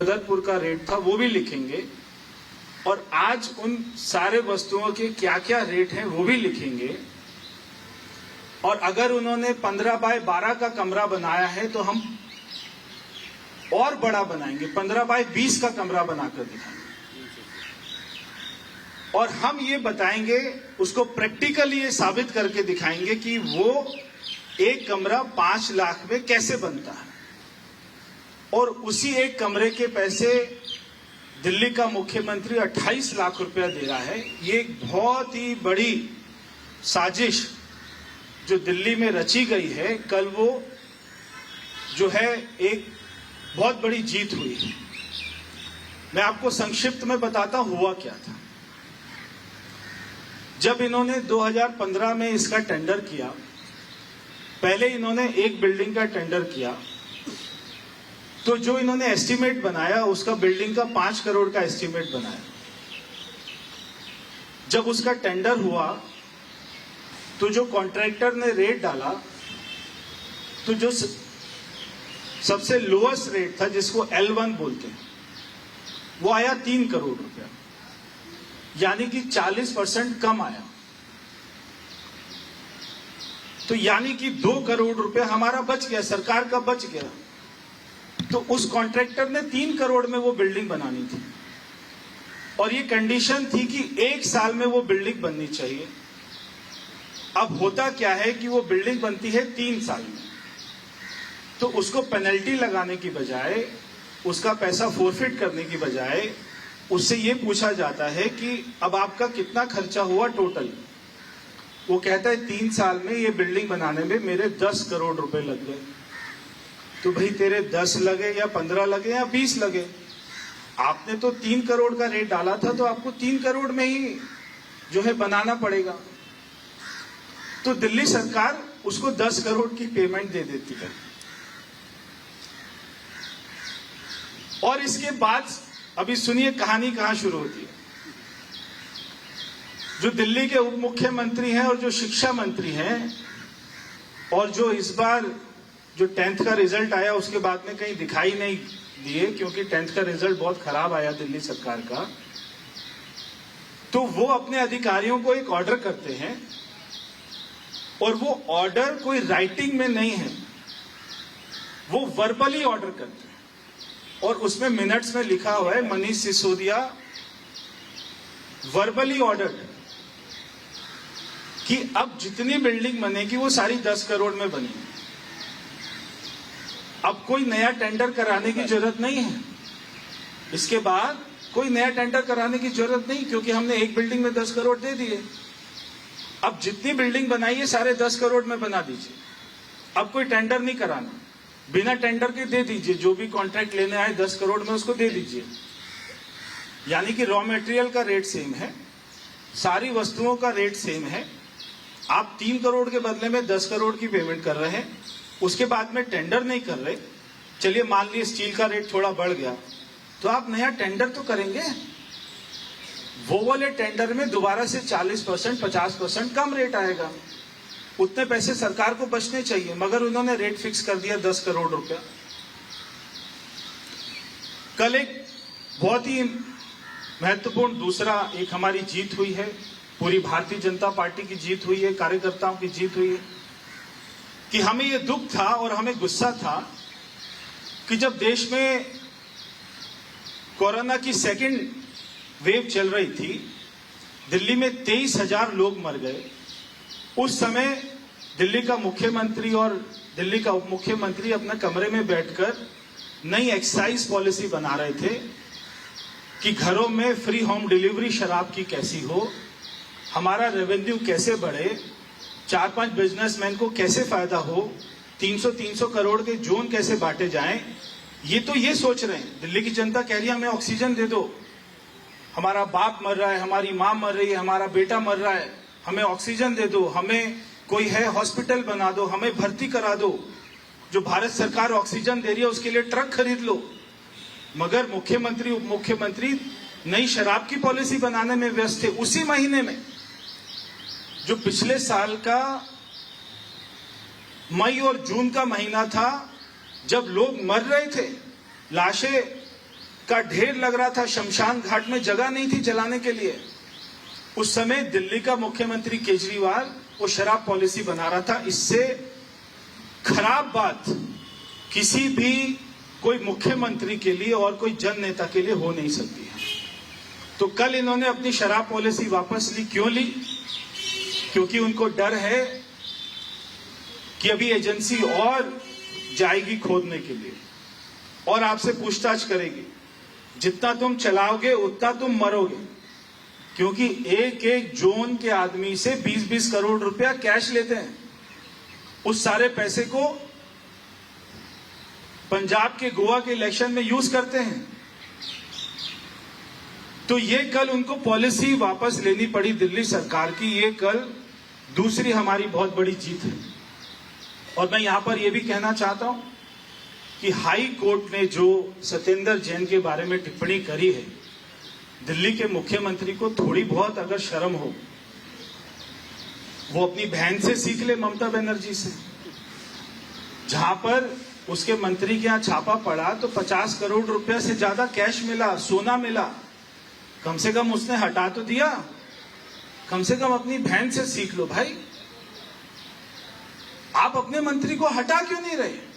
बदरपुर का रेट था वो भी लिखेंगे और आज उन सारे वस्तुओं के क्या क्या रेट हैं वो भी लिखेंगे। और अगर उन्होंने 15 बाय 12 का कमरा बनाया है तो हम और बड़ा बनाएंगे, 15 बाय 20 का कमरा बनाकर दिखाएंगे और हम ये बताएंगे, उसको प्रैक्टिकली ये साबित करके दिखाएंगे कि वो एक कमरा 5 लाख में कैसे बनता है। और उसी एक कमरे के पैसे दिल्ली का मुख्यमंत्री 28 लाख रुपया दे रहा है। ये एक बहुत ही बड़ी साजिश जो दिल्ली में रची गई है, कल वो जो है एक बहुत बड़ी जीत हुई है। मैं आपको संक्षिप्त में बताता हुआ क्या था। जब इन्होंने 2015 में इसका टेंडर किया, पहले इन्होंने एक बिल्डिंग का टेंडर किया, तो जो इन्होंने एस्टीमेट बनाया उसका बिल्डिंग का 5 करोड़ का एस्टीमेट बनाया। जब उसका टेंडर हुआ तो जो कॉन्ट्रैक्टर ने रेट डाला, तो जो सबसे लोएस्ट रेट था जिसको L1 बोलते हैं, वो आया 3 करोड़ रुपया, यानी कि 40% कम आया। तो यानी कि 2 करोड़ रुपया हमारा बच गया, सरकार का बच गया। तो उस कॉन्ट्रैक्टर ने 3 करोड़ में वो बिल्डिंग बनानी थी और ये कंडीशन थी कि 1 साल में वो बिल्डिंग बननी चाहिए। अब होता क्या है कि वो बिल्डिंग बनती है 3 साल में, तो उसको पेनल्टी लगाने की बजाय, उसका पैसा फोरफिट करने की बजाय उससे ये पूछा जाता है कि अब आपका कितना खर्चा हुआ टोटल। वो कहता है 3 साल में ये बिल्डिंग बनाने में मेरे 10 करोड़ रुपए लग गए। तो भाई तेरे 10 लगे या 15 लगे या 20 लगे, आपने तो 3 करोड़ का रेट डाला था, तो आपको 3 करोड़ में ही जो है बनाना पड़ेगा। तो दिल्ली सरकार उसको 10 करोड़ की पेमेंट दे देती है। और इसके बाद अभी सुनिए कहानी कहां शुरू होती है। जो दिल्ली के उप मुख्यमंत्री हैं और जो शिक्षा मंत्री हैं, और जो इस बार जो 10th का रिजल्ट आया उसके बाद में कहीं दिखाई नहीं दिए, क्योंकि 10th का रिजल्ट बहुत खराब आया दिल्ली सरकार का, तो वो अपने अधिकारियों को एक ऑर्डर करते हैं और वो ऑर्डर कोई राइटिंग में नहीं है, वो वर्बली ऑर्डर करते हैं और उसमें मिनट्स में लिखा हुआ है मनीष सिसोदिया वर्बली ऑर्डर कि अब जितनी बिल्डिंग बनेगी वो सारी 10 करोड़ में बनेगी। अब कोई नया टेंडर कराने की जरूरत नहीं है, इसके बाद कोई नया टेंडर कराने की जरूरत नहीं, क्योंकि हमने एक बिल्डिंग में 10 करोड़ दे दिए। अब जितनी बिल्डिंग बनाई है सारे 10 करोड़ में बना दीजिए, अब कोई टेंडर नहीं कराना, बिना टेंडर के दे दीजिए, जो भी कॉन्ट्रैक्ट लेने आए 10 करोड़ में उसको दे दीजिए। यानी कि रॉ मटेरियल का रेट सेम है, सारी वस्तुओं का रेट सेम है, आप 3 करोड़ के बदले में 10 करोड़ की पेमेंट कर रहे हैं, उसके बाद में टेंडर नहीं कर रहे। चलिए मान लीजिए स्टील का रेट थोड़ा बढ़ गया, तो आप नया टेंडर तो करेंगे, वो वाले टेंडर में दोबारा से 40% 50% कम रेट आएगा, उतने पैसे सरकार को बचने चाहिए, मगर उन्होंने रेट फिक्स कर दिया 10 करोड़ रुपया। कल एक बहुत ही महत्वपूर्ण दूसरा एक हमारी जीत हुई है, पूरी भारतीय जनता पार्टी की जीत हुई है, कार्यकर्ताओं की जीत हुई है, कि हमें ये दुख था और हमें गुस्सा था कि जब देश में कोरोना की सेकेंड वेव चल रही थी, दिल्ली में 23,000 लोग मर गए। उस समय दिल्ली का मुख्यमंत्री और दिल्ली का उप मुख्यमंत्री अपने कमरे में बैठकर नई एक्साइज पॉलिसी बना रहे थे कि घरों में फ्री होम डिलीवरी शराब की कैसी हो, हमारा रेवेन्यू कैसे बढ़े, 4-5 बिजनेसमैन को कैसे फायदा हो, 300 करोड़ के जोन कैसे बांटे जाएं। ये सोच रहे हैं। दिल्ली की जनता कह रही है हमें ऑक्सीजन दे दो, हमारा बाप मर रहा है, हमारी माँ मर रही है, हमारा बेटा मर रहा है, हमें ऑक्सीजन दे दो, हमें कोई है हॉस्पिटल बना दो, हमें भर्ती करा दो, जो भारत सरकार ऑक्सीजन दे रही है उसके लिए ट्रक खरीद लो। मगर मुख्यमंत्री उप मुख्यमंत्री नई शराब की पॉलिसी बनाने में व्यस्त थे। उसी महीने में जो पिछले साल का मई और जून का महीना था, जब लोग मर रहे थे, लाशें का ढेर लग रहा था, शमशान घाट में जगह नहीं थी जलाने के लिए। उस समय दिल्ली का मुख्यमंत्री केजरीवाल वो शराब पॉलिसी बना रहा था। इससे खराब बात किसी भी कोई मुख्यमंत्री के लिए और कोई जन नेता के लिए हो नहीं सकती है। तो कल इन्होंने अपनी शराब पॉलिसी वापस ली। क्यों ली? क्योंकि उनको डर है कि अभी एजेंसी और जाएगी खोदने के लिए और आपसे पूछताछ करेगी। जितना तुम चलाओगे उतना तुम मरोगे, क्योंकि एक एक जोन के आदमी से 20-20 करोड़ रुपया कैश लेते हैं। उस सारे पैसे को पंजाब के गोवा के इलेक्शन में यूज करते हैं। तो ये कल उनको पॉलिसी वापस लेनी पड़ी दिल्ली सरकार की। ये कल दूसरी हमारी बहुत बड़ी जीत है। और मैं यहां पर यह भी कहना चाहता हूं कि हाई कोर्ट ने जो सत्येंद्र जैन के बारे में टिप्पणी करी है, दिल्ली के मुख्यमंत्री को थोड़ी बहुत अगर शर्म हो, वो अपनी बहन से सीख ले, ममता बनर्जी से। जहां पर उसके मंत्री के यहां छापा पड़ा तो 50 करोड़ रुपया से ज्यादा कैश मिला, सोना मिला। कम से कम उसने हटा तो दिया। कम से कम अपनी बहन से सीख लो भाई। आप अपने मंत्री को हटा क्यों नहीं रहे?